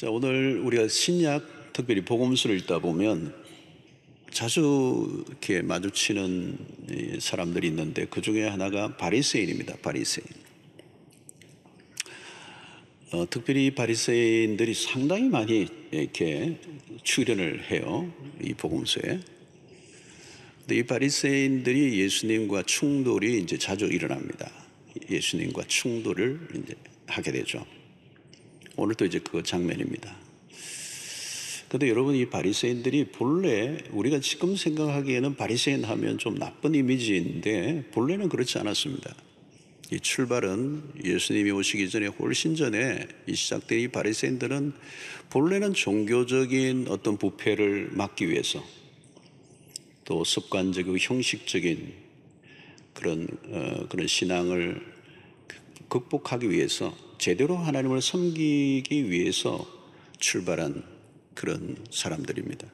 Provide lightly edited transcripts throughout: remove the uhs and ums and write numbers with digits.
자, 오늘 우리가 신약, 특별히 복음서를 읽다 보면 자주 이렇게 마주치는 사람들이 있는데 그 중에 하나가 바리새인입니다. 바리새인. 특별히 바리새인들이 상당히 많이 이렇게 출연을 해요. 이 복음서에. 근데 이 바리새인들이 예수님과 충돌이 이제 자주 일어납니다. 예수님과 충돌을 이제 하게 되죠. 오늘도 이제 그 장면입니다. 근데 여러분, 이 바리새인들이 본래 우리가 지금 생각하기에는 바리새인 하면 좀 나쁜 이미지인데 본래는 그렇지 않았습니다. 이 출발은 예수님이 오시기 전에 훨씬 전에 시작된 이 바리새인들은 본래는 종교적인 어떤 부패를 막기 위해서 또 습관적이고 형식적인 그런 신앙을 극복하기 위해서 제대로 하나님을 섬기기 위해서 출발한 그런 사람들입니다.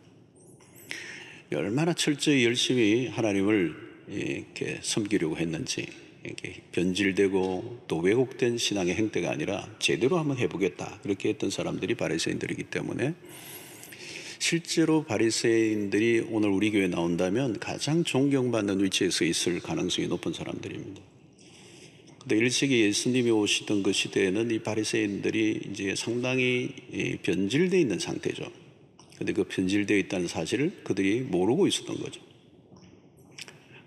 얼마나 철저히 열심히 하나님을 이렇게 섬기려고 했는지, 이렇게 변질되고 또 왜곡된 신앙의 행태가 아니라 제대로 한번 해보겠다 이렇게 했던 사람들이 바리새인들이기 때문에 실제로 바리새인들이 오늘 우리 교회에 나온다면 가장 존경받는 위치에서 있을 가능성이 높은 사람들입니다. 근데 1세기 예수님이 오시던 그 시대에는 이 바리새인들이 이제 상당히 변질되어 있는 상태죠. 근데 그 변질되어 있다는 사실을 그들이 모르고 있었던 거죠.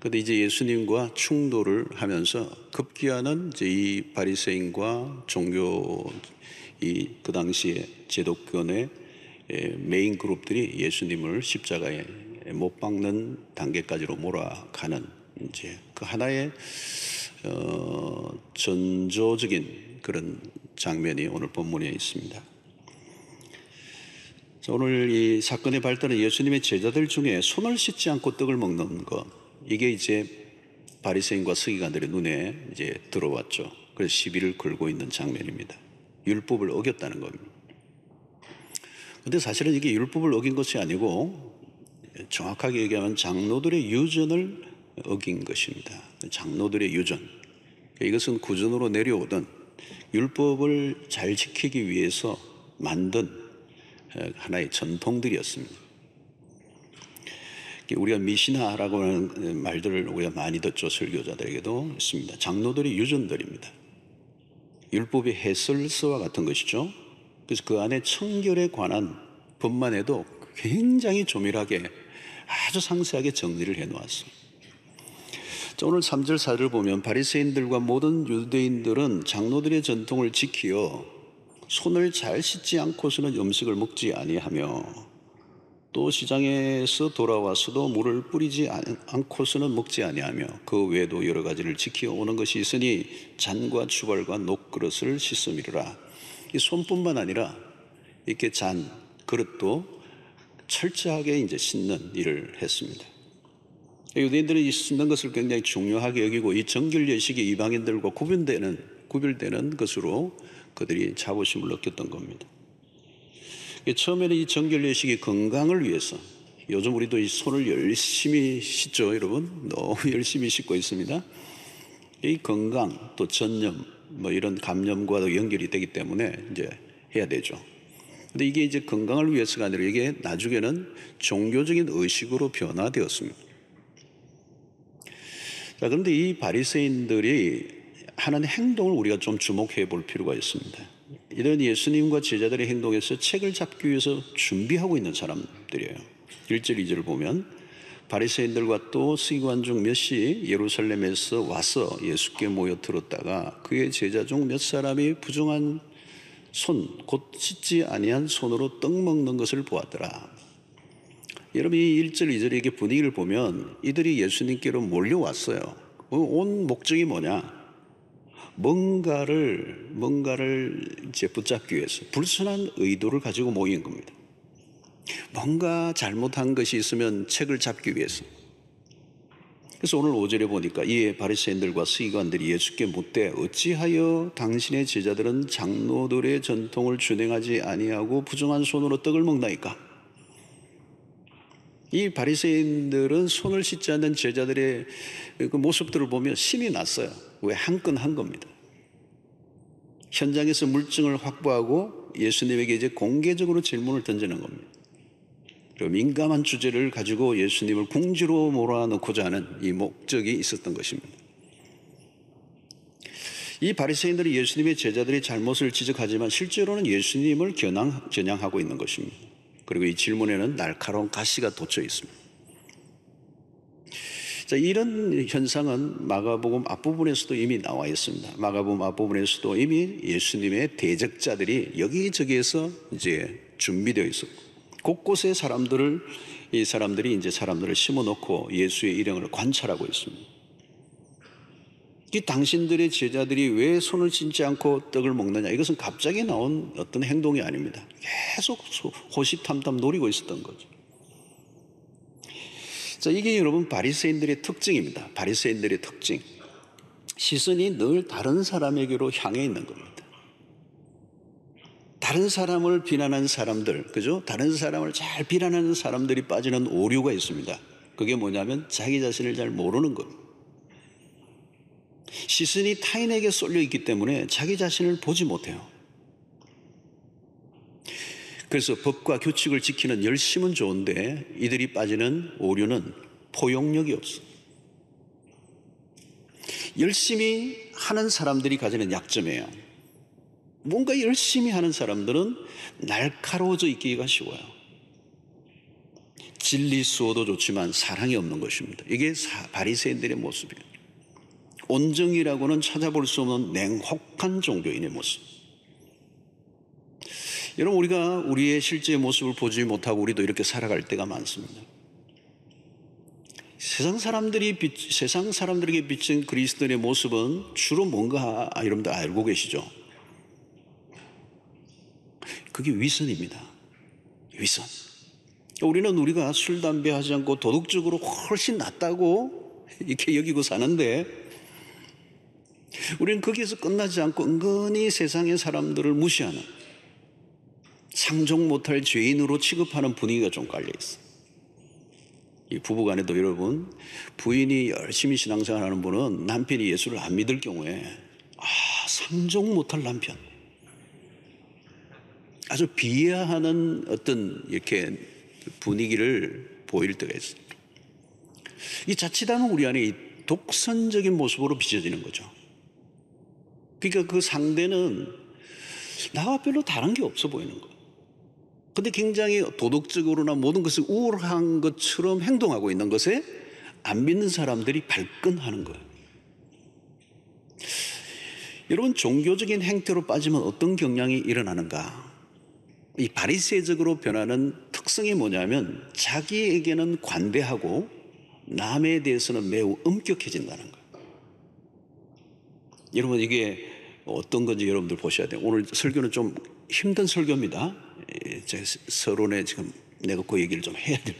근데 이제 예수님과 충돌을 하면서 급기야는 이제 이 바리새인과 종교 그 당시에 제도권의 메인 그룹들이 예수님을 십자가에 못 박는 단계까지로 몰아가는 이제 그 하나의 전조적인 그런 장면이 오늘 본문에 있습니다. 오늘 이 사건의 발단은 예수님의 제자들 중에 손을 씻지 않고 떡을 먹는 것, 이게 이제 바리새인과 서기관들의 눈에 이제 들어왔죠. 그래서 시비를 걸고 있는 장면입니다. 율법을 어겼다는 겁니다. 근데 사실은 이게 율법을 어긴 것이 아니고 정확하게 얘기하면 장로들의 유전을 어긴 것입니다. 장로들의 유전. 이것은 구전으로 내려오던 율법을 잘 지키기 위해서 만든 하나의 전통들이었습니다. 우리가 미시나라고 하는 말들을 우리가 많이 듣죠. 설교자들에게도 있습니다. 장로들의 유전들입니다. 율법의 해설서와 같은 것이죠. 그래서 그 안에 청결에 관한 법만 해도 굉장히 조밀하게 아주 상세하게 정리를 해놓았습니다. 오늘 3절 4절을 보면 바리새인들과 모든 유대인들은 장로들의 전통을 지키어 손을 잘 씻지 않고서는 음식을 먹지 아니하며 또 시장에서 돌아와서도 물을 뿌리지 않고서는 먹지 아니하며 그 외에도 여러 가지를 지키어 오는 것이 있으니 잔과 주발과 녹그릇을 씻음이라. 이 손뿐만 아니라 이렇게 잔, 그릇도 철저하게 이제 씻는 일을 했습니다. 유대인들은 이 씻는 것을 굉장히 중요하게 여기고 이 정결 예식이 이방인들과 구별되는 것으로 그들이 자부심을 느꼈던 겁니다. 처음에는 이 정결 예식이 건강을 위해서, 요즘 우리도 이 손을 열심히 씻죠, 여러분. 너무 열심히 씻고 있습니다. 이 건강 또 전염 이런 감염과도 연결이 되기 때문에 이제 해야 되죠. 근데 이게 이제 건강을 위해서가 아니라 이게 나중에는 종교적인 의식으로 변화되었습니다. 자, 그런데 이 바리새인들이 하는 행동을 우리가 좀 주목해 볼 필요가 있습니다. 이런 예수님과 제자들의 행동에서 책을 잡기 위해서 준비하고 있는 사람들이에요. 1절 2절을 보면 바리새인들과 또 서기관 중 몇이 예루살렘에서 와서 예수께 모여 들었다가 그의 제자 중 몇 사람이 부정한 손, 곧 씻지 아니한 손으로 떡 먹는 것을 보았더라. 여러분, 이 1절 2절의 이게 분위기를 보면 이들이 예수님께로 몰려왔어요. 온 목적이 뭐냐? 뭔가를 이제 붙잡기 위해서 불순한 의도를 가지고 모인 겁니다. 뭔가 잘못한 것이 있으면 책을 잡기 위해서. 그래서 오늘 5절에 보니까 이에 바리새인들과 서기관들이 예수께 묻되 어찌하여 당신의 제자들은 장로들의 전통을 준행하지 아니하고 부정한 손으로 떡을 먹나이까? 이 바리새인들은 손을 씻지 않는 제자들의 그 모습들을 보면 신이 났어요. 왜? 한 건 한 겁니다. 현장에서 물증을 확보하고 예수님에게 이제 공개적으로 질문을 던지는 겁니다. 그리고 민감한 주제를 가지고 예수님을 궁지로 몰아넣고자 하는 이 목적이 있었던 것입니다. 이 바리새인들이 예수님의 제자들의 잘못을 지적하지만 실제로는 예수님을 겨냥하고 있는 것입니다. 그리고 이 질문에는 날카로운 가시가 돋쳐 있습니다. 자, 이런 현상은 마가복음 앞부분에서도 이미 나와 있습니다. 마가복음 앞부분에서도 이미 예수님의 대적자들이 여기저기에서 이제 준비되어 있었고, 곳곳에 이 사람들이 이제 사람들을 심어놓고 예수의 일행을 관찰하고 있습니다. 이 당신들의 제자들이 왜 손을 씻지 않고 떡을 먹느냐? 이것은 갑자기 나온 어떤 행동이 아닙니다. 계속 호시탐탐 노리고 있었던 거죠. 자, 이게 여러분 바리새인들의 특징입니다. 바리새인들의 특징. 시선이 늘 다른 사람에게로 향해 있는 겁니다. 다른 사람을 비난하는 사람들, 그죠? 다른 사람을 잘 비난하는 사람들이 빠지는 오류가 있습니다. 그게 뭐냐면 자기 자신을 잘 모르는 겁니다. 시선이 타인에게 쏠려 있기 때문에 자기 자신을 보지 못해요. 그래서 법과 규칙을 지키는 열심은 좋은데 이들이 빠지는 오류는 포용력이 없어. 열심히 하는 사람들이 가지는 약점이에요. 뭔가 열심히 하는 사람들은 날카로워져 있기가 쉬워요. 진리 수호도 좋지만 사랑이 없는 것입니다. 이게 바리새인들의 모습이에요. 온정이라고는 찾아볼 수 없는 냉혹한 종교인의 모습. 여러분, 우리가 우리의 실제 모습을 보지 못하고 우리도 이렇게 살아갈 때가 많습니다. 세상 사람들에게 비친 그리스도인의 모습은 주로 뭔가 여러분들 알고 계시죠? 그게 위선입니다. 위선. 우리는 우리가 술, 담배 하지 않고 도덕적으로 훨씬 낫다고 이렇게 여기고 사는데, 우리는 거기에서 끝나지 않고 은근히 세상의 사람들을 무시하는, 상종 못할 죄인으로 취급하는 분위기가 좀 깔려있어요. 이 부부간에도 여러분, 부인이 열심히 신앙생활하는 분은 남편이 예수를 안 믿을 경우에 상종 못할 남편, 아주 비하하는 어떤 이렇게 분위기를 보일 때가 있어요. 이 자칫하면 우리 안에 이 독선적인 모습으로 비춰지는 거죠. 그러니까 그 상대는 나와 별로 다른 게 없어 보이는 거예요. 근데 굉장히 도덕적으로나 모든 것을 우월한 것처럼 행동하고 있는 것에 안 믿는 사람들이 발끈하는 거예요. 여러분, 종교적인 행태로 빠지면 어떤 경향이 일어나는가? 이 바리새적으로 변하는 특성이 뭐냐면 자기에게는 관대하고 남에 대해서는 매우 엄격해진다는 거예요. 여러분, 이게 어떤 건지 여러분들 보셔야 돼요. 오늘 설교는 좀 힘든 설교입니다. 제 서론에 지금 내가 그 얘기를 좀 해야 될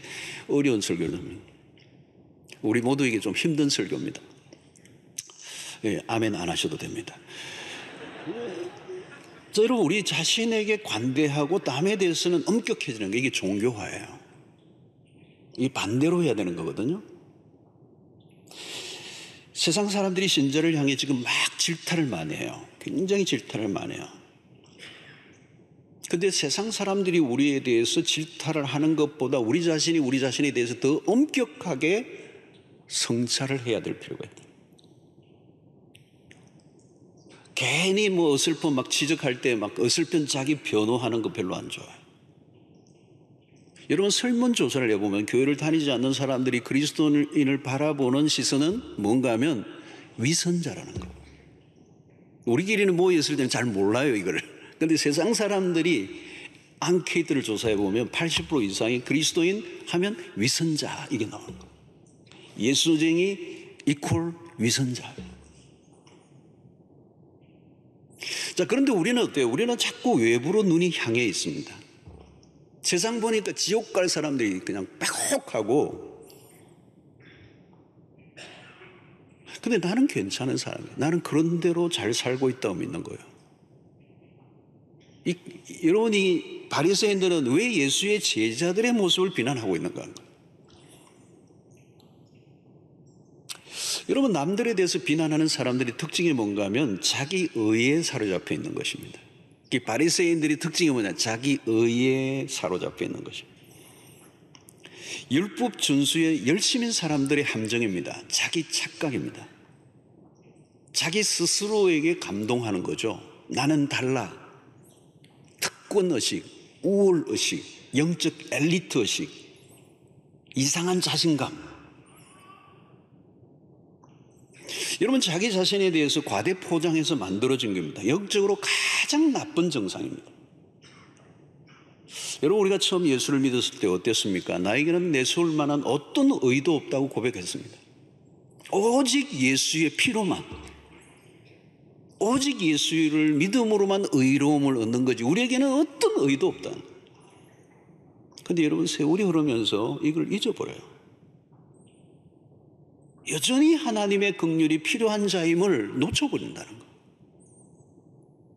어려운 설교는 우리 모두에게 좀 힘든 설교입니다. 아멘 안 하셔도 됩니다. 자, 여러분, 우리 자신에게 관대하고 남에 대해서는 엄격해지는 게 이게 종교화예요. 이 반대로 해야 되는 거거든요. 세상 사람들이 신자를 향해 지금 막 질타를 많이 해요. 굉장히 질타를 많이 해요. 근데 세상 사람들이 우리에 대해서 질타를 하는 것보다 우리 자신에 대해서 더 엄격하게 성찰을 해야 될 필요가 있다. 괜히 어설픈 막 지적할 때 막 어설픈 자기 변호하는 거 별로 안 좋아요. 여러분, 설문조사를 해보면 교회를 다니지 않는 사람들이 그리스도인을 바라보는 시선은 뭔가 하면 위선자라는 거예요. 우리끼리는 모였을 때는 잘 몰라요, 이걸. 근데 세상 사람들이 앙케이트를 조사해보면 80% 이상이 그리스도인 하면 위선자, 이게 나오는 거예요. 예수쟁이 이퀄 위선자. 자, 그런데 우리는 어때요? 우리는 자꾸 외부로 눈이 향해 있습니다. 세상 보니까 지옥 갈 사람들이 그냥 빼곡하고, 근데 나는 괜찮은 사람이에요. 나는 그런 대로 잘 살고 있다고 믿는 거예요. 여러분, 이 바리새인들은 왜 예수의 제자들의 모습을 비난하고 있는가? 여러분, 남들에 대해서 비난하는 사람들의 특징이 뭔가 하면 자기 의에 사로잡혀 있는 것입니다. 이 바리새인들의 특징이 뭐냐? 자기 의에 사로잡혀 있는 것입니다. 율법 준수에 열심인 사람들의 함정입니다. 자기 착각입니다. 자기 스스로에게 감동하는 거죠. 나는 달라. 특권의식, 우월의식, 영적 엘리트의식, 이상한 자신감. 여러분, 자기 자신에 대해서 과대 포장해서 만들어진 겁니다. 영적으로 가장 나쁜 정상입니다. 여러분, 우리가 처음 예수를 믿었을 때 어땠습니까? 나에게는 내세울 만한 어떤 의도 없다고 고백했습니다. 오직 예수의 피로만, 오직 예수를 믿음으로만 의로움을 얻는 거지 우리에게는 어떤 의도 없다. 그런데 여러분, 세월이 흐르면서 이걸 잊어버려요. 여전히 하나님의 긍휼이 필요한 자임을 놓쳐버린다는 거.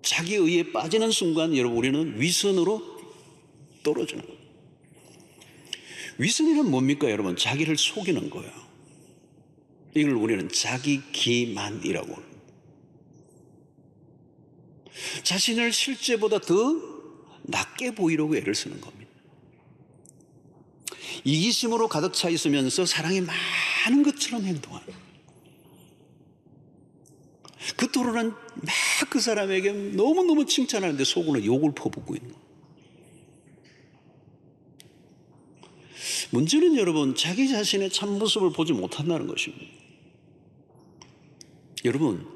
자기 의에 빠지는 순간 여러분, 우리는 위선으로 떨어지는 거예요. 위선이란 뭡니까 여러분? 자기를 속이는 거예요. 이걸 우리는 자기 기만이라고 합니다. 자신을 실제보다 더 낮게 보이려고 애를 쓰는 겁니다. 이기심으로 가득 차 있으면서 사랑이 많은 것처럼 행동하는, 겉으로는 막 그 사람에게 너무너무 칭찬하는데 속으로는 욕을 퍼붓고 있는 거예요. 문제는 여러분, 자기 자신의 참모습을 보지 못한다는 것입니다. 여러분,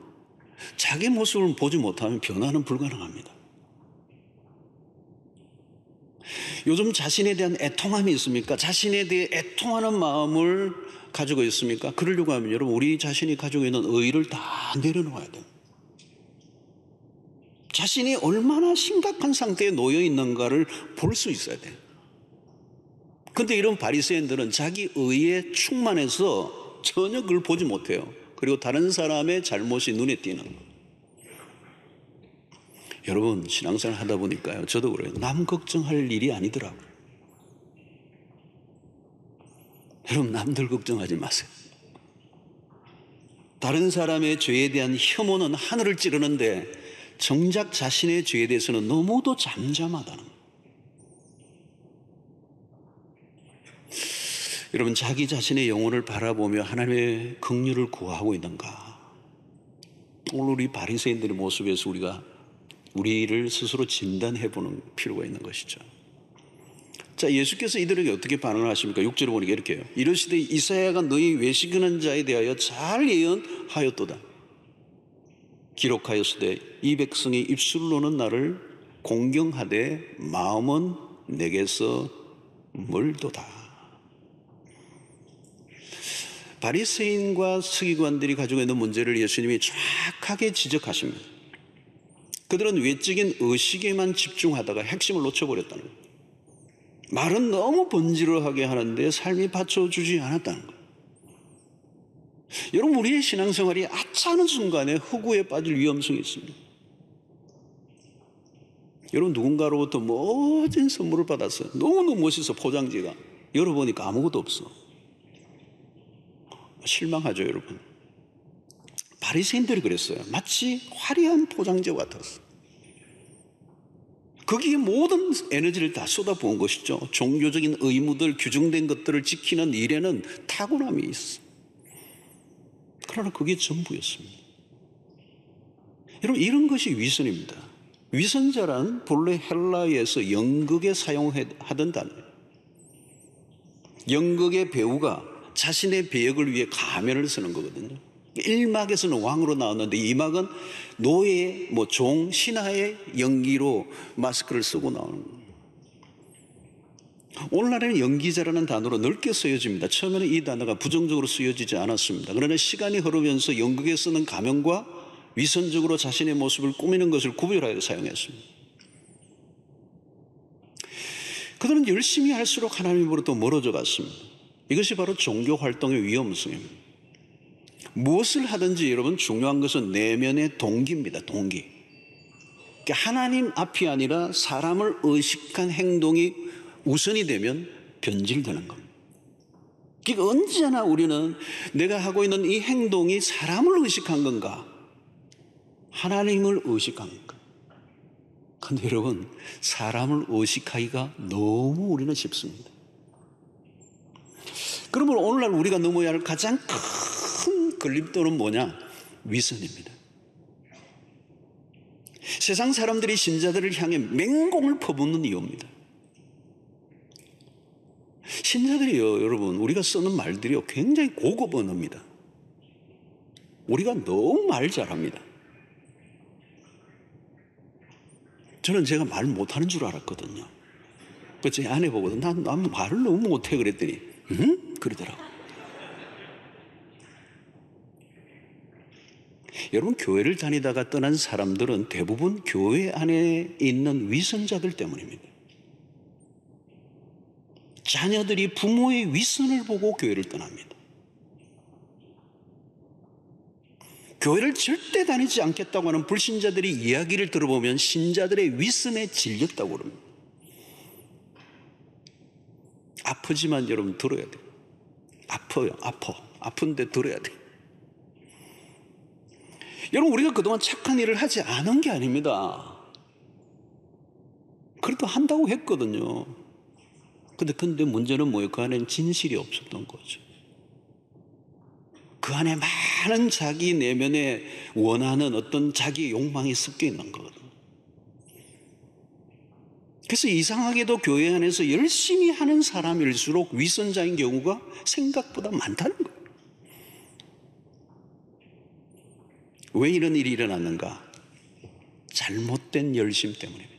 자기 모습을 보지 못하면 변화는 불가능합니다. 요즘 자신에 대한 애통함이 있습니까? 자신에 대해 애통하는 마음을 가지고 있습니까? 그러려고 하면 여러분, 우리 자신이 가지고 있는 의의를 다 내려놓아야 돼요. 자신이 얼마나 심각한 상태에 놓여 있는가를 볼 수 있어야 돼요. 그런데 이런 바리새인들은 자기 의에 충만해서 전혀 그걸 보지 못해요. 그리고 다른 사람의 잘못이 눈에 띄는 거예요. 여러분, 신앙생활 하다 보니까요, 저도 그래요. 남 걱정할 일이 아니더라고요. 여러분, 남들 걱정하지 마세요. 다른 사람의 죄에 대한 혐오는 하늘을 찌르는데 정작 자신의 죄에 대해서는 너무도 잠잠하다는 거예요. 여러분, 자기 자신의 영혼을 바라보며 하나님의 긍휼을 구하고 있는가? 오늘 우리 바리새인들의 모습에서 우리가 우리를 스스로 진단해 보는 필요가 있는 것이죠. 자, 예수께서 이들에게 어떻게 반응을 하십니까? 6절에 보니까 이렇게 해요. 이르시되 이사야가 너희 외식하는 자에 대하여 잘 예언하였도다. 기록하였으되 이 백성이 입술로는 나를 공경하되 마음은 내게서 멀도다. 바리새인과 서기관들이 가지고 있는 문제를 예수님이 정확하게 지적하십니다. 그들은 외적인 의식에만 집중하다가 핵심을 놓쳐버렸다는 거예요. 말은 너무 번지르하게 하는데 삶이 받쳐주지 않았다는 거예요. 여러분, 우리의 신앙생활이 아차하는 순간에 흑우에 빠질 위험성이 있습니다. 여러분, 누군가로부터 멋진 선물을 받았어요. 너무너무 멋있어, 포장지가. 열어보니까 아무것도 없어. 실망하죠, 여러분. 바리새인들이 그랬어요. 마치 화려한 포장지 같았어. 거기에 모든 에너지를 다 쏟아부은 것이죠. 종교적인 의무들, 규정된 것들을 지키는 일에는 탁월함이 있어. 그러나 그게 전부였습니다. 여러분, 이런 것이 위선입니다. 위선자란 본래 헬라어에서 연극에 사용하던 단어예요. 연극의 배우가 자신의 배역을 위해 가면을 쓰는 거거든요. 1막에서는 왕으로 나왔는데 2막은 노예, 종, 신하의 연기로 마스크를 쓰고 나오는 거예요. 오늘날에는 연기자라는 단어로 넓게 쓰여집니다. 처음에는 이 단어가 부정적으로 쓰여지지 않았습니다. 그러나 시간이 흐르면서 연극에 쓰는 가면과 위선적으로 자신의 모습을 꾸미는 것을 구별하여 사용했습니다. 그들은 열심히 할수록 하나님으로부터 멀어져 갔습니다. 이것이 바로 종교 활동의 위험성입니다. 무엇을 하든지 여러분, 중요한 것은 내면의 동기입니다. 동기. 그러니까 하나님 앞이 아니라 사람을 의식한 행동이 우선이 되면 변질되는 겁니다. 그러니까 언제나 우리는 내가 하고 있는 이 행동이 사람을 의식한 건가, 하나님을 의식한 건가. 근데 여러분, 사람을 의식하기가 너무 우리는 쉽습니다. 그러면 오늘날 우리가 넘어야 할 가장 큰 걸림돌은 뭐냐? 위선입니다. 세상 사람들이 신자들을 향해 맹공을 퍼붓는 이유입니다. 신자들이요, 여러분, 우리가 쓰는 말들이요, 굉장히 고급 언어입니다. 우리가 너무 말 잘합니다. 저는 제가 말 못하는 줄 알았거든요. 제 아내 보거든. 난 말을 너무 못해. 그랬더니, 응? 그러더라고. 여러분, 교회를 다니다가 떠난 사람들은 대부분 교회 안에 있는 위선자들 때문입니다. 자녀들이 부모의 위선을 보고 교회를 떠납니다. 교회를 절대 다니지 않겠다고 하는 불신자들이 이야기를 들어보면 신자들의 위선에 질렸다고 그럽니다. 아프지만 여러분 들어야 돼요. 아파요. 아픈데 들어야 돼요. 여러분, 우리가 그동안 착한 일을 하지 않은 게 아닙니다. 그래도 한다고 했거든요. 근데 문제는 뭐예요? 그 안에는 진실이 없었던 거죠. 그 안에 많은 자기 내면에 원하는 어떤 자기의 욕망이 섞여 있는 거거든요. 그래서 이상하게도 교회 안에서 열심히 하는 사람일수록 위선자인 경우가 생각보다 많다는 거예요. 왜 이런 일이 일어났는가? 잘못된 열심 때문입니다.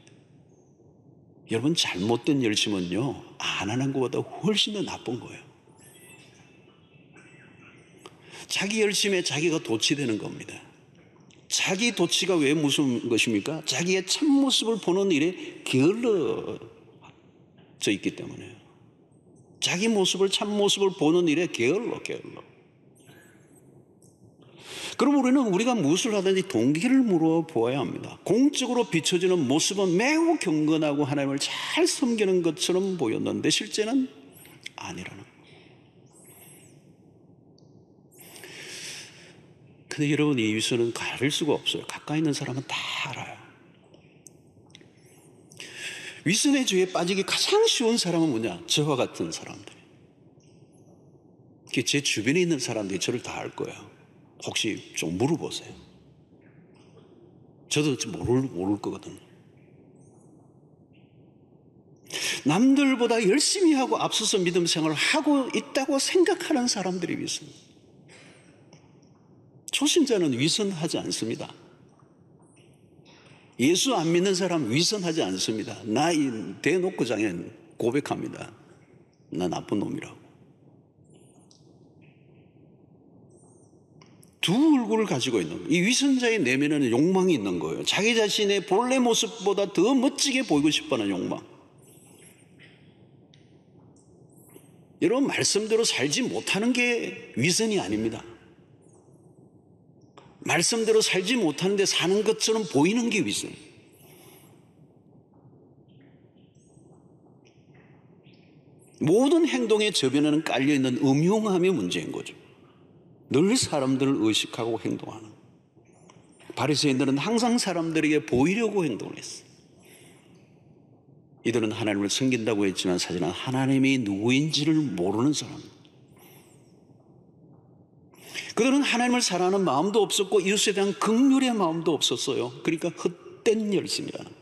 여러분, 잘못된 열심은요, 안 하는 것보다 훨씬 더 나쁜 거예요. 자기 열심에 자기가 도취되는 겁니다. 자기 도취가 왜 무슨 것입니까? 자기의 참모습을 보는 일에 게을러져 있기 때문에요. 자기 모습을, 참모습을 보는 일에 게을러. 그럼 우리가 무엇을 하든지 동기를 물어보아야 합니다. 공적으로 비춰지는 모습은 매우 경건하고 하나님을 잘 섬기는 것처럼 보였는데 실제는 아니라는 거예요. 근데 여러분, 이 위선은 가릴 수가 없어요. 가까이 있는 사람은 다 알아요. 위선의 죄에 빠지기 가장 쉬운 사람은 뭐냐? 저와 같은 사람들이에요. 제 주변에 있는 사람들이 저를 다 알 거예요. 혹시 좀 물어보세요. 저도 모를 거거든요. 남들보다 열심히 하고 앞서서 믿음 생활을 하고 있다고 생각하는 사람들이 위선. 초신자는 위선하지 않습니다. 예수 안 믿는 사람 위선하지 않습니다. 나 대놓고 장엔 고백합니다. 나 나쁜 놈이라고. 두 얼굴을 가지고 있는 거예요. 이 위선자의 내면에는 욕망이 있는 거예요. 자기 자신의 본래 모습보다 더 멋지게 보이고 싶어하는 욕망. 여러분, 말씀대로 살지 못하는 게 위선이 아닙니다. 말씀대로 살지 못하는데 사는 것처럼 보이는 게 위선. 모든 행동의 저변에는 깔려있는 음흉함이 문제인 거죠. 늘 사람들을 의식하고 행동하는. 바리새인들은 항상 사람들에게 보이려고 행동을 했어요. 이들은 하나님을 섬긴다고 했지만 사실은 하나님이 누구인지를 모르는 사람. 그들은 하나님을 사랑하는 마음도 없었고 이웃에 대한 긍휼의 마음도 없었어요. 그러니까 헛된 열심이라는 거예요.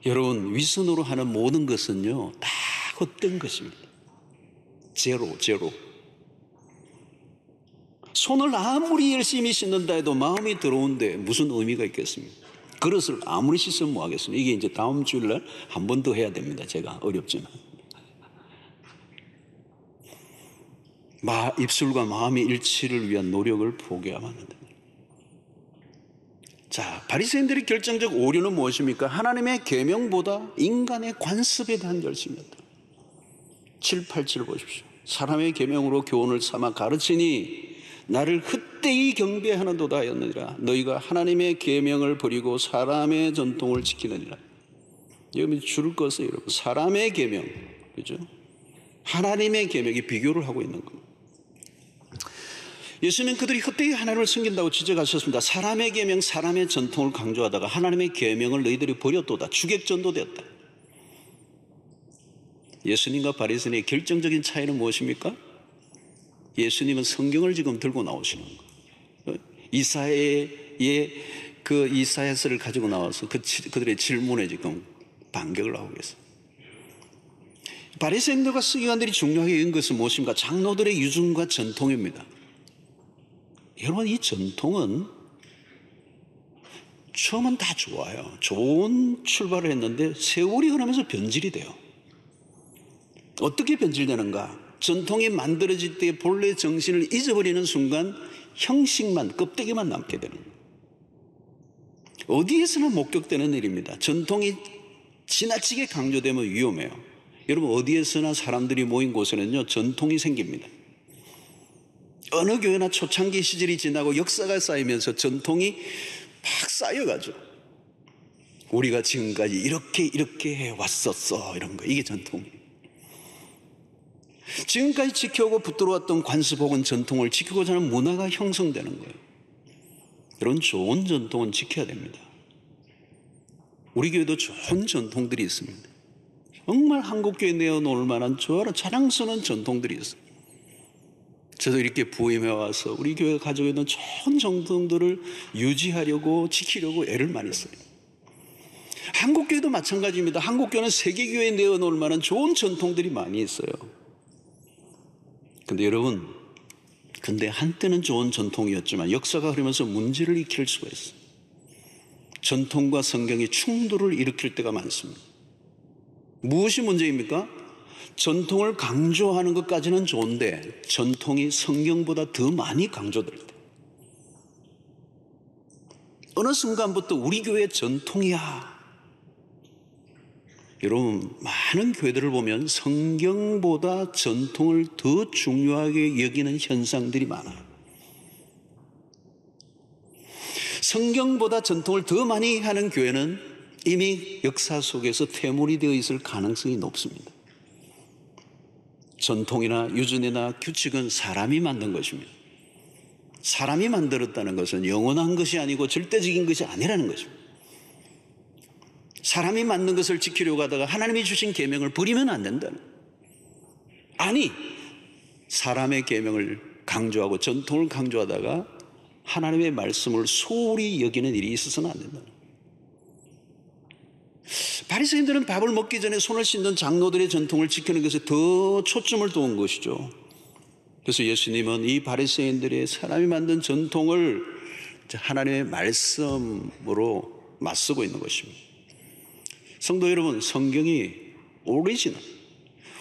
여러분, 위선으로 하는 모든 것은요, 다 헛된 것입니다. 제로. 손을 아무리 열심히 씻는다 해도 마음이 더러운데 무슨 의미가 있겠습니까? 그릇을 아무리 씻으면 뭐 하겠습니까? 이게 이제 다음 주일날 한 번 더 해야 됩니다. 제가 어렵지만. 입술과 마음의 일치를 위한 노력을 포기하면 안 됩니다. 자, 바리새인들의 결정적 오류는 무엇입니까? 하나님의 계명보다 인간의 관습에 대한 열심이었다. 7, 8절 보십시오. 사람의 계명으로 교훈을 삼아 가르치니 나를 헛되이 경배하는도다 하였느니라. 너희가 하나님의 계명을 버리고 사람의 전통을 지키느니라. 여기 줄을 꺼세요, 여러분. 사람의 계명, 그죠? 하나님의 계명이 비교를 하고 있는 겁니다. 예수님은 그들이 헛되이 하나님을 섬긴다고 지적하셨습니다. 사람의 계명, 사람의 전통을 강조하다가 하나님의 계명을 너희들이 버렸도다. 주객전도되었다. 예수님과 바리새인의 결정적인 차이는 무엇입니까? 예수님은 성경을 지금 들고 나오시는 거예요. 이사야서를 가지고 나와서 그들의 질문에 지금 반격을 하고 계세요. 바리새인들과 서기관들이 중요하게 여긴 것은 무엇입니까? 장로들의 유준과 전통입니다. 여러분, 이 전통은 처음은 다 좋아요. 좋은 출발을 했는데 세월이 흐르면서 변질이 돼요. 어떻게 변질되는가? 전통이 만들어질 때 본래 정신을 잊어버리는 순간 형식만, 껍데기만 남게 되는 거예요. 어디에서나 목격되는 일입니다. 전통이 지나치게 강조되면 위험해요. 여러분, 어디에서나 사람들이 모인 곳에는요, 전통이 생깁니다. 어느 교회나 초창기 시절이 지나고 역사가 쌓이면서 전통이 막 쌓여가지고 우리가 지금까지 이렇게 해왔었어, 이런 거. 이게 전통이에요. 지금까지 지켜오고 붙들어왔던 관습 혹은 전통을 지키고자 하는 문화가 형성되는 거예요. 이런 좋은 전통은 지켜야 됩니다. 우리 교회도 좋은 전통들이 있습니다. 정말 한국교회 내어놓을 만한 자랑스러운 전통들이 있어요. 저도 이렇게 부임해 와서 우리 교회가 가지고 있는 좋은 전통들을 유지하려고 지키려고 애를 많이 써요. 한국교회도 마찬가지입니다. 한국교회는 세계교회에 내어놓을 만한 좋은 전통들이 많이 있어요. 근데 여러분, 한때는 좋은 전통이었지만 역사가 흐르면서 문제를 일으킬 수가 있어요. 전통과 성경이 충돌을 일으킬 때가 많습니다. 무엇이 문제입니까? 전통을 강조하는 것까지는 좋은데 전통이 성경보다 더 많이 강조될 때, 어느 순간부터 우리 교회 전통이야. 여러분, 많은 교회들을 보면 성경보다 전통을 더 중요하게 여기는 현상들이 많아요. 성경보다 전통을 더 많이 하는 교회는 이미 역사 속에서 퇴물이 되어 있을 가능성이 높습니다. 전통이나 유전이나 규칙은 사람이 만든 것입니다. 사람이 만들었다는 것은 영원한 것이 아니고 절대적인 것이 아니라는 것입니다. 사람이 만든 것을 지키려고 하다가 하나님이 주신 계명을 버리면 안 된다는 거예요. 아니, 사람의 계명을 강조하고 전통을 강조하다가 하나님의 말씀을 소홀히 여기는 일이 있어서는 안 된다는 거예요. 바리새인들은 밥을 먹기 전에 손을 씻는 장로들의 전통을 지키는 것에 더 초점을 둔 것이죠. 그래서 예수님은 이 바리새인들의 사람이 만든 전통을 하나님의 말씀으로 맞서고 있는 것입니다. 성도 여러분, 성경이 오리지널,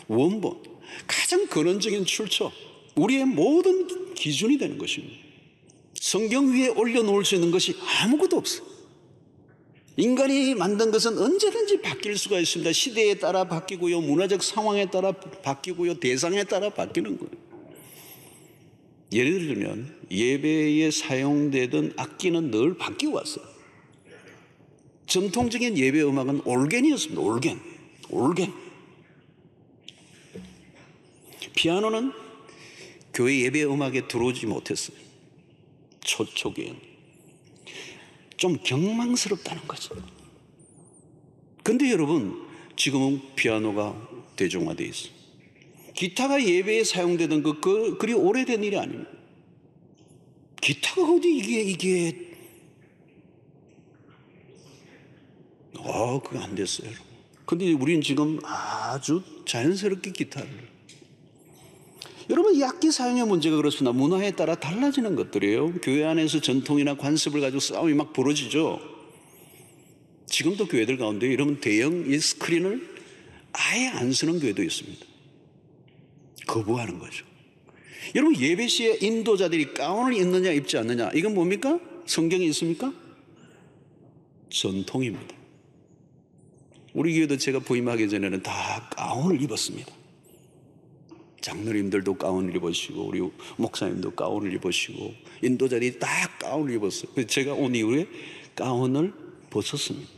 원본, 가장 근원적인 출처, 우리의 모든 기준이 되는 것입니다. 성경 위에 올려놓을 수 있는 것이 아무것도 없어요. 인간이 만든 것은 언제든지 바뀔 수가 있습니다. 시대에 따라 바뀌고요, 문화적 상황에 따라 바뀌고요, 대상에 따라 바뀌는 거예요. 예를 들면 예배에 사용되던 악기는 늘 바뀌어 왔어요. 전통적인 예배 음악은 올겐이었습니다. 올겐. 피아노는 교회 예배 음악에 들어오지 못했어요. 초기에는 좀 경망스럽다는 거죠. 근데 여러분, 지금은 피아노가 대중화되어 있어요. 기타가 예배에 사용되던 그리 오래된 일이 아닙니다. 기타가 어디 이게 그거 안 됐어요. 근데 우리는 지금 아주 자연스럽게 기타를. 여러분, 이 악기 사용의 문제가 그렇습니다. 문화에 따라 달라지는 것들이에요. 교회 안에서 전통이나 관습을 가지고 싸움이 막 벌어지죠. 지금도 교회들 가운데 여러분, 대형 이 스크린을 아예 안 쓰는 교회도 있습니다. 거부하는 거죠. 여러분, 예배 시에 인도자들이 가운을 입느냐 입지 않느냐, 이건 뭡니까? 성경에 있습니까? 전통입니다. 우리 교회도 제가 부임하기 전에는 다 가운을 입었습니다. 장로님들도 가운을 입으시고 우리 목사님도 가운을 입으시고 인도자들이 다 가운을 입었어요. 그래서 제가 온 이후에 가운을 벗었습니다.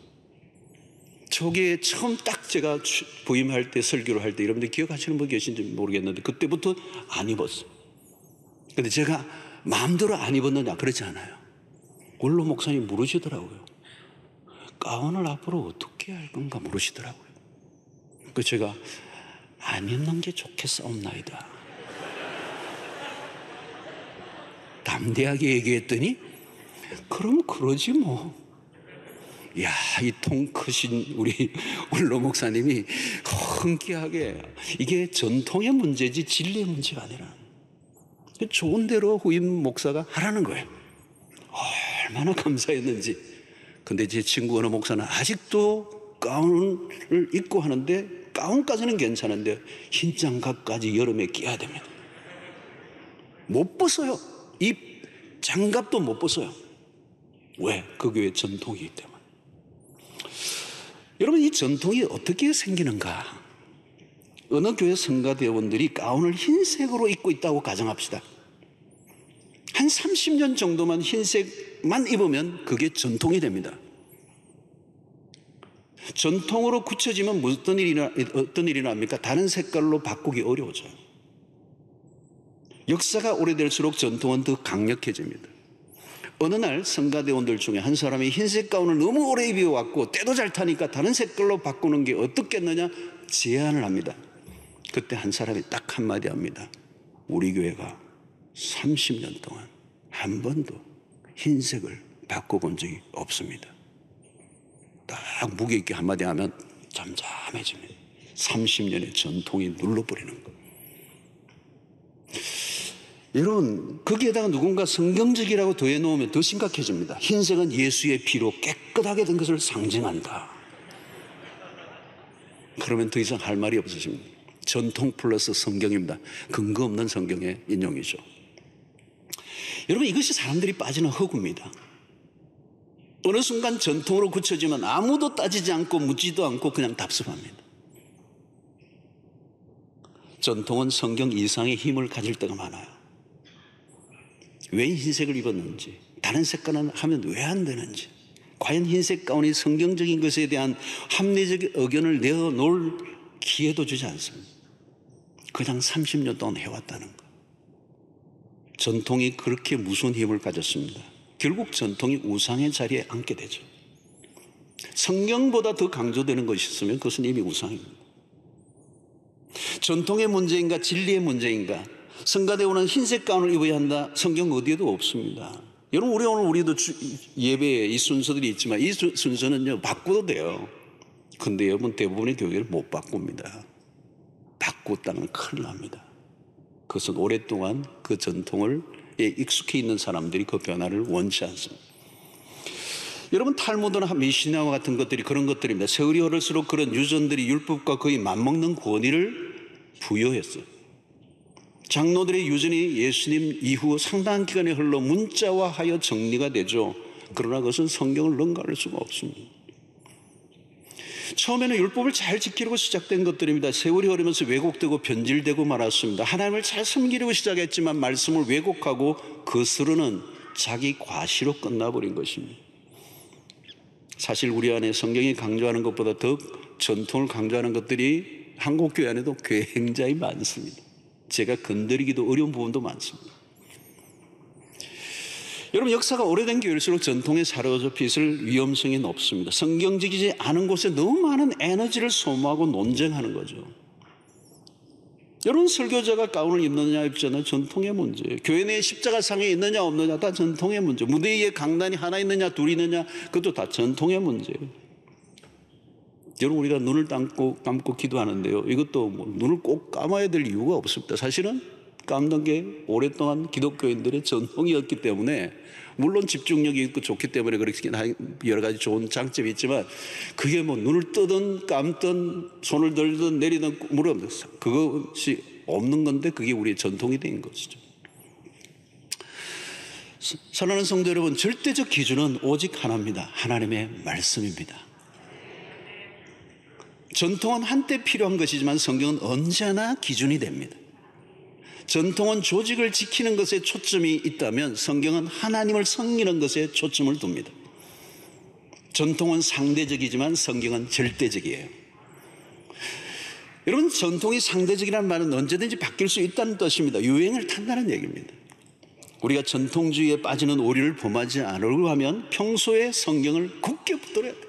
초기에 처음 딱 제가 부임할 때, 설교를 할 때, 여러분들 기억하시는 분 계신지 모르겠는데 그때부터 안 입었어요. 근데 제가 마음대로 안 입었느냐? 그렇지 않아요. 원로 목사님이 물으시더라고요. 가운을 앞으로 어떻게 할 건가 물으시더라고요. 그 제가 안 입는 게 좋겠사옵나이다. 담대하게 얘기했더니 그럼 그러지 뭐. 야, 이 통 크신 우리 원로 목사님이 흔쾌하게 이게 전통의 문제지 진리의 문제가 아니라 좋은 대로 후임 목사가 하라는 거예요. 얼마나 감사했는지. 근데 제 친구 어느 목사는 아직도 가운을 입고 하는데 가운까지는 괜찮은데 흰 장갑까지 여름에 끼야 됩니다. 못 벗어요. 이 장갑도 못 벗어요. 왜? 그 교회 전통이기 때문에. 여러분, 이 전통이 어떻게 생기는가? 어느 교회 성가대원들이 가운을 흰색으로 입고 있다고 가정합시다. 한 30년 정도만 흰색만 입으면 그게 전통이 됩니다. 전통으로 굳혀지면 어떤 일이 납니까? 다른 색깔로 바꾸기 어려워져요. 역사가 오래될수록 전통은 더 강력해집니다. 어느 날 성가대원들 중에 한 사람이 흰색 가운을 너무 오래 입어왔고 때도 잘 타니까 다른 색깔로 바꾸는 게 어떻겠느냐 제안을 합니다. 그때 한 사람이 딱 한마디 합니다. 우리 교회가 30년 동안 한 번도 흰색을 바꿔본 적이 없습니다. 딱 무게 있게 한마디 하면 잠잠해집니다. 30년의 전통이 눌러버리는 거. 여러분, 거기에다가 누군가 성경적이라고 더해놓으면 더 심각해집니다. 흰색은 예수의 피로 깨끗하게 된 것을 상징한다. 그러면 더 이상 할 말이 없으십니다. 전통 플러스 성경입니다. 근거 없는 성경의 인용이죠. 여러분, 이것이 사람들이 빠지는 허구입니다. 어느 순간 전통으로 굳혀지면 아무도 따지지 않고 묻지도 않고 그냥 답습합니다. 전통은 성경 이상의 힘을 가질 때가 많아요. 왜 흰색을 입었는지, 다른 색깔은 하면 왜 안 되는지, 과연 흰색 가운이 성경적인 것에 대한 합리적 의견을 내어놓을 기회도 주지 않습니다. 그냥 30년 동안 해왔다는 것. 전통이 그렇게 무서운 힘을 가졌습니다. 결국 전통이 우상의 자리에 앉게 되죠. 성경보다 더 강조되는 것이 있으면 그것은 이미 우상입니다. 전통의 문제인가 진리의 문제인가? 성가대원은 흰색 가운을 입어야 한다. 성경 어디에도 없습니다. 여러분, 우리도 예배에 이 순서들이 있지만 이 순서는요 바꿔도 돼요. 근데 여러분, 대부분의 교회를 못 바꿉니다. 바꿨다면 큰일 납니다. 그것은 오랫동안 그 전통을 익숙해 있는 사람들이 그 변화를 원치 않습니다. 여러분, 탈무드나 미시나와 같은 것들이 그런 것들입니다. 세월이 흐를수록 그런 유전들이 율법과 거의 맞먹는 권위를 부여했어요. 장로들의 유전이 예수님 이후 상당한 기간이 흘러 문자화하여 정리가 되죠. 그러나 그것은 성경을 능가할 수가 없습니다. 처음에는 율법을 잘 지키려고 시작된 것들입니다. 세월이 흐르면서 왜곡되고 변질되고 말았습니다. 하나님을 잘 섬기려고 시작했지만 말씀을 왜곡하고 거스르는 자기 과시로 끝나버린 것입니다. 사실 우리 안에 성경이 강조하는 것보다 더 전통을 강조하는 것들이 한국 교회 안에도 굉장히 많습니다. 제가 건드리기도 어려운 부분도 많습니다. 여러분, 역사가 오래된 교회일수록 전통에 사로잡혀 있을 위험성이 높습니다. 성경적이지 않은 곳에 너무 많은 에너지를 소모하고 논쟁하는 거죠. 여러분, 설교자가 가운을 입느냐 입지 않느냐 전통의 문제예요. 교회 내에 십자가상에 있느냐 없느냐 다 전통의 문제. 무대 위에 강단이 하나 있느냐 둘 있느냐 그것도 다 전통의 문제예요. 여러분, 우리가 눈을 감고 기도하는데요, 이것도 눈을 꼭 감아야 될 이유가 없습니다. 사실은 감는 게 오랫동안 기독교인들의 전통이었기 때문에, 물론 집중력이 있고 좋기 때문에 그렇게 여러 가지 좋은 장점이 있지만, 그게 눈을 뜨든 감든 손을 들든 내리든 물어보면 그것이 없는 건데 그게 우리의 전통이 된 것이죠. 사랑하는 성도 여러분, 절대적 기준은 오직 하나입니다. 하나님의 말씀입니다. 전통은 한때 필요한 것이지만 성경은 언제나 기준이 됩니다. 전통은 조직을 지키는 것에 초점이 있다면 성경은 하나님을 섬기는 것에 초점을 둡니다. 전통은 상대적이지만 성경은 절대적이에요. 여러분, 전통이 상대적이라는 말은 언제든지 바뀔 수 있다는 뜻입니다. 유행을 탄다는 얘기입니다. 우리가 전통주의에 빠지는 오류를 범하지 않으려고 하면 평소에 성경을 굳게 붙들어야 돼요.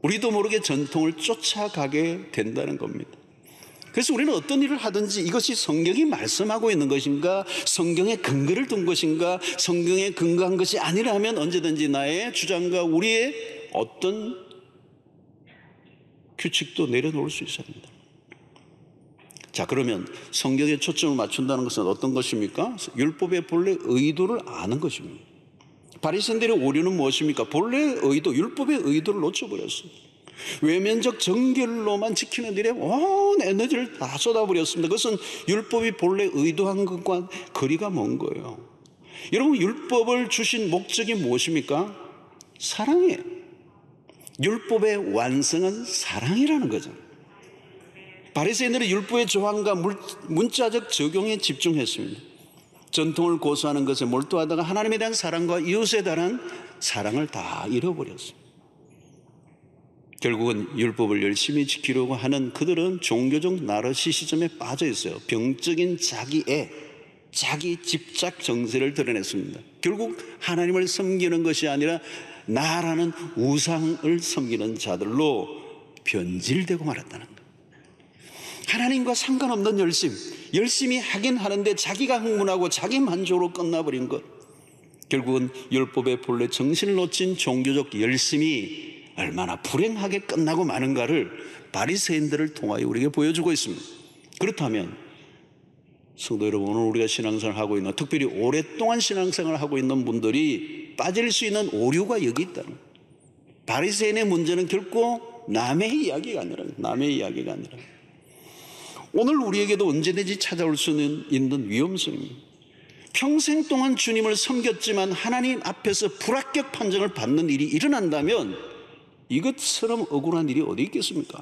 우리도 모르게 전통을 쫓아가게 된다는 겁니다. 그래서 우리는 어떤 일을 하든지 이것이 성경이 말씀하고 있는 것인가, 성경에 근거를 둔 것인가, 성경에 근거한 것이 아니라면 언제든지 나의 주장과 우리의 어떤 규칙도 내려놓을 수 있어야 합니다. 자, 그러면 성경에 초점을 맞춘다는 것은 어떤 것입니까? 율법의 본래 의도를 아는 것입니다. 바리새인들의 오류는 무엇입니까? 본래 의도, 율법의 의도를 놓쳐버렸어요. 외면적 정결로만 지키는 일에 온 에너지를 다 쏟아버렸습니다. 그것은 율법이 본래 의도한 것과 거리가 먼 거예요. 여러분, 율법을 주신 목적이 무엇입니까? 사랑이에요. 율법의 완성은 사랑이라는 거죠. 바리새인들은 율법의 조항과 문자적 적용에 집중했습니다. 전통을 고수하는 것에 몰두하다가 하나님에 대한 사랑과 이웃에 대한 사랑을 다 잃어버렸습니다. 결국은 율법을 열심히 지키려고 하는 그들은 종교적 나르시시즘에 빠져 있어요. 병적인 자기애, 자기 집착 정세를 드러냈습니다. 결국 하나님을 섬기는 것이 아니라 나라는 우상을 섬기는 자들로 변질되고 말았다는 거예요. 하나님과 상관없는 열심히 하긴 하는데 자기가 흥분하고 자기 만족으로 끝나버린 것. 결국은 율법의 본래 정신을 놓친 종교적 열심이 얼마나 불행하게 끝나고 마는가를 바리새인들을 통하여 우리에게 보여주고 있습니다. 그렇다면 성도 여러분, 오늘 우리가 신앙생활을 하고 있는, 특별히 오랫동안 신앙생활을 하고 있는 분들이 빠질 수 있는 오류가 여기 있다는 거예요. 바리새인의 문제는 결코 남의 이야기가 아니라 오늘 우리에게도 언제든지 찾아올 수 있는 위험성입니다. 평생 동안 주님을 섬겼지만 하나님 앞에서 불합격 판정을 받는 일이 일어난다면 이것처럼 억울한 일이 어디 있겠습니까?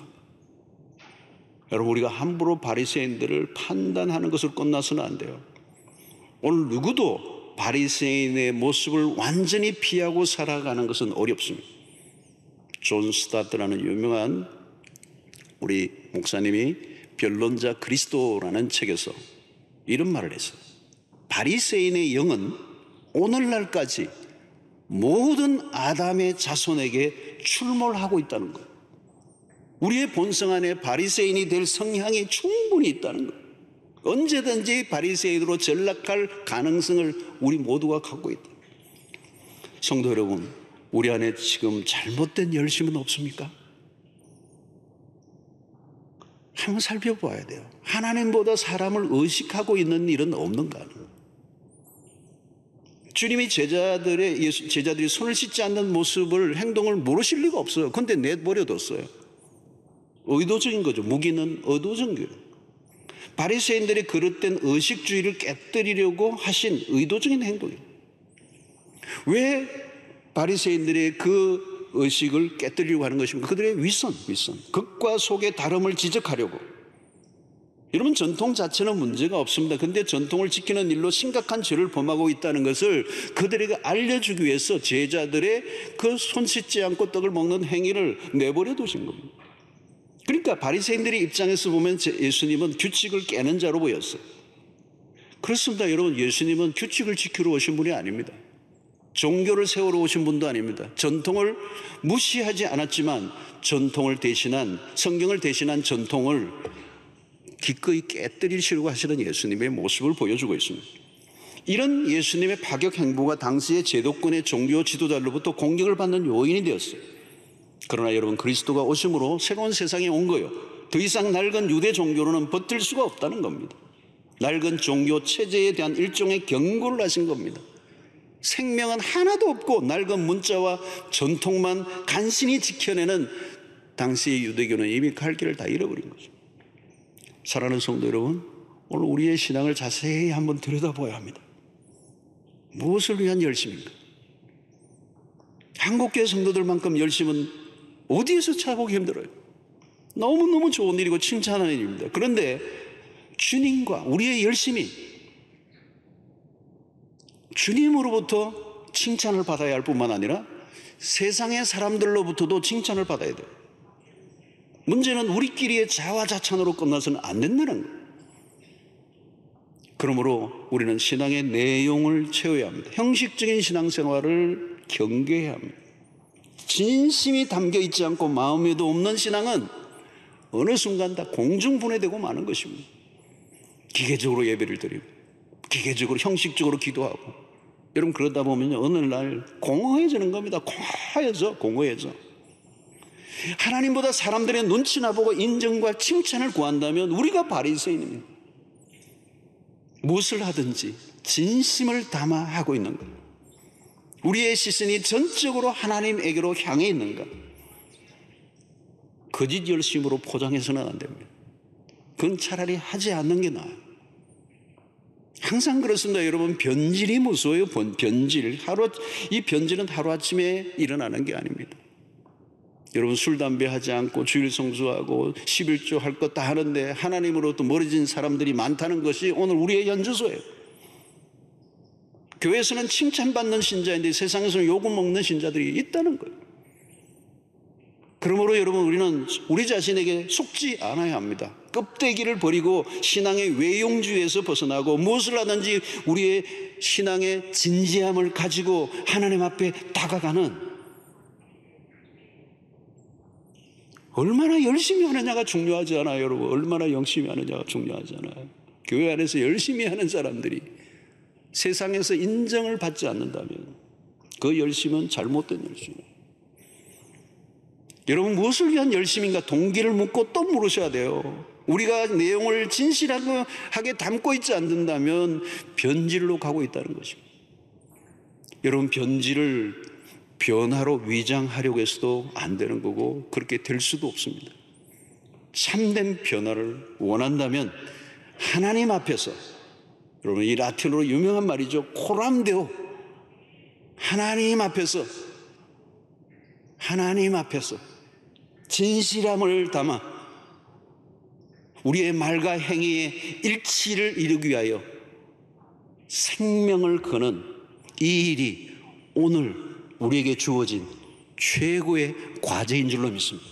여러분, 우리가 함부로 바리새인들을 판단하는 것을 끝나서는 안 돼요. 오늘 누구도 바리새인의 모습을 완전히 피하고 살아가는 것은 어렵습니다. 존 스타트라는 유명한 우리 목사님이 변론자 그리스도라는 책에서 이런 말을 했어요. 바리새인의 영은 오늘날까지 모든 아담의 자손에게 출몰하고 있다는 거예요. 우리의 본성 안에 바리새인이 될 성향이 충분히 있다는 거예요. 언제든지 바리새인으로 전락할 가능성을 우리 모두가 갖고 있다. 성도 여러분, 우리 안에 지금 잘못된 열심은 없습니까? 한번 살펴봐야 돼요. 하나님보다 사람을 의식하고 있는 일은 없는가? 주님이 제자들이 손을 씻지 않는 모습을, 행동을 모르실 리가 없어요. 그런데 내버려뒀어요. 의도적인 거죠. 무기는 의도적인 거예요. 바리새인들이 그릇된 의식주의를 깨뜨리려고 하신 의도적인 행동이에요. 왜 바리새인들의 그 의식을 깨뜨리려고 하는 것입니까? 그들의 위선, 극과 속의 다름을 지적하려고. 여러분, 전통 자체는 문제가 없습니다. 그런데 전통을 지키는 일로 심각한 죄를 범하고 있다는 것을 그들에게 알려주기 위해서 제자들의 그 손 씻지 않고 떡을 먹는 행위를 내버려 두신 겁니다. 그러니까 바리새인들의 입장에서 보면 예수님은 규칙을 깨는 자로 보였어요. 그렇습니다. 여러분, 예수님은 규칙을 지키러 오신 분이 아닙니다. 종교를 세우러 오신 분도 아닙니다. 전통을 무시하지 않았지만 성경을 대신한 전통을 기꺼이 깨뜨리시려고 하시는 예수님의 모습을 보여주고 있습니다. 이런 예수님의 파격 행보가 당시의 제도권의 종교 지도자로부터 공격을 받는 요인이 되었어요. 그러나 여러분, 그리스도가 오심으로 새로운 세상에 온 거예요. 더 이상 낡은 유대 종교로는 버틸 수가 없다는 겁니다. 낡은 종교 체제에 대한 일종의 경고를 하신 겁니다. 생명은 하나도 없고 낡은 문자와 전통만 간신히 지켜내는 당시의 유대교는 이미 갈 길을 다 잃어버린 거죠. 사랑하는 성도 여러분, 오늘 우리의 신앙을 자세히 한번 들여다봐야 합니다. 무엇을 위한 열심인가? 한국교회 성도들만큼 열심은 어디에서 찾아보기 힘들어요. 너무너무 좋은 일이고 칭찬하는 일입니다. 그런데 주님과 우리의 열심이 주님으로부터 칭찬을 받아야 할 뿐만 아니라 세상의 사람들로부터도 칭찬을 받아야 돼요. 문제는 우리끼리의 자화자찬으로 끝나서는 안 된다는 거예요. 그러므로 우리는 신앙의 내용을 채워야 합니다. 형식적인 신앙생활을 경계해야 합니다. 진심이 담겨 있지 않고 마음에도 없는 신앙은 어느 순간 다 공중분해되고 마는 것입니다. 기계적으로 예배를 드리고 기계적으로 형식적으로 기도하고, 여러분 그러다 보면 어느 날 공허해지는 겁니다. 공허해져. 하나님보다 사람들의 눈치나 보고 인정과 칭찬을 구한다면 우리가 바리새인입니다. 무엇을 하든지 진심을 담아 하고 있는 것, 우리의 시선이 전적으로 하나님에게로 향해 있는가. 거짓 열심으로 포장해서는 안 됩니다. 그건 차라리 하지 않는 게 나아요. 항상 그렇습니다. 여러분, 변질이 무서워요. 변질. 이 변질은 하루아침에 일어나는 게 아닙니다. 여러분, 술, 담배 하지 않고 주일 성수하고 11조 할 것 다 하는데 하나님으로부터 멀어진 사람들이 많다는 것이 오늘 우리의 연주소예요. 교회에서는 칭찬받는 신자인데 세상에서는 욕을 먹는 신자들이 있다는 거예요. 그러므로 여러분, 우리는 우리 자신에게 속지 않아야 합니다. 껍데기를 버리고 신앙의 외용주의에서 벗어나고 무엇을 하든지 우리의 신앙의 진지함을 가지고 하나님 앞에 다가가는, 얼마나 열심히 하느냐가 중요하지 않아요, 여러분. 얼마나 열심히 하느냐가 중요하지 않아요. 교회 안에서 열심히 하는 사람들이 세상에서 인정을 받지 않는다면 그 열심은 잘못된 열심이에요. 여러분, 무엇을 위한 열심인가 동기를 묻고 또 물으셔야 돼요. 우리가 내용을 진실하게 담고 있지 않는다면 변질로 가고 있다는 것입니다. 여러분, 변질을 변화로 위장하려고 해서도 안 되는 거고 그렇게 될 수도 없습니다. 참된 변화를 원한다면 하나님 앞에서, 여러분 이 라틴어로 유명한 말이죠. 코람데오. 하나님 앞에서 진실함을 담아 우리의 말과 행위의 일치를 이루기 위하여 생명을 거는 이 일이 오늘 우리에게 주어진 최고의 과제인 줄로 믿습니다.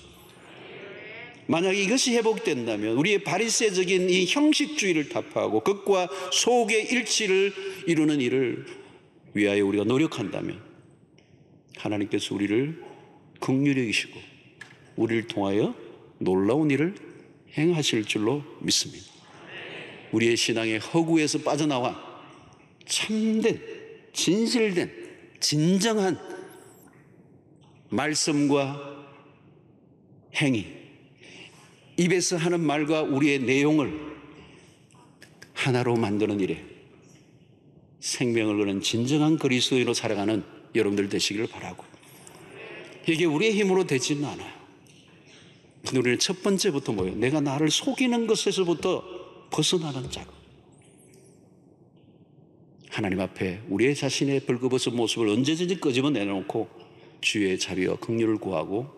만약에 이것이 회복된다면 우리의 바리새적인 이 형식주의를 타파하고 극과 속의 일치를 이루는 일을 위하여 우리가 노력한다면 하나님께서 우리를 긍휼히 여기시고 우리를 통하여 놀라운 일을 행하실 줄로 믿습니다. 우리의 신앙의 허구에서 빠져나와 참된, 진실된, 진정한 말씀과 행위, 입에서 하는 말과 우리의 내용을 하나로 만드는 일에 생명을 거는 진정한 그리스도인으로 살아가는 여러분들 되시기를 바라고, 이게 우리의 힘으로 되지는 않아요. 근데 우리는 첫 번째부터 뭐예요? 내가 나를 속이는 것에서부터 벗어나는 작업. 하나님 앞에 우리의 자신의 벌거벗은 모습을 언제든지 끄집어내놓고 주의 자비와 긍휼을 구하고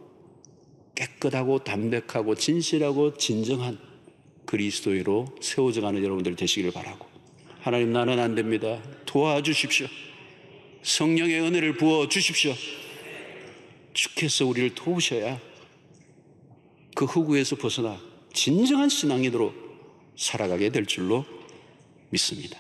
깨끗하고 담백하고 진실하고 진정한 그리스도인으로 세워져가는 여러분들 되시기를 바라고, 하나님 나는 안 됩니다. 도와주십시오. 성령의 은혜를 부어주십시오. 주께서 우리를 도우셔야 그 흑우에서 벗어나 진정한 신앙인으로 살아가게 될 줄로 믿습니다.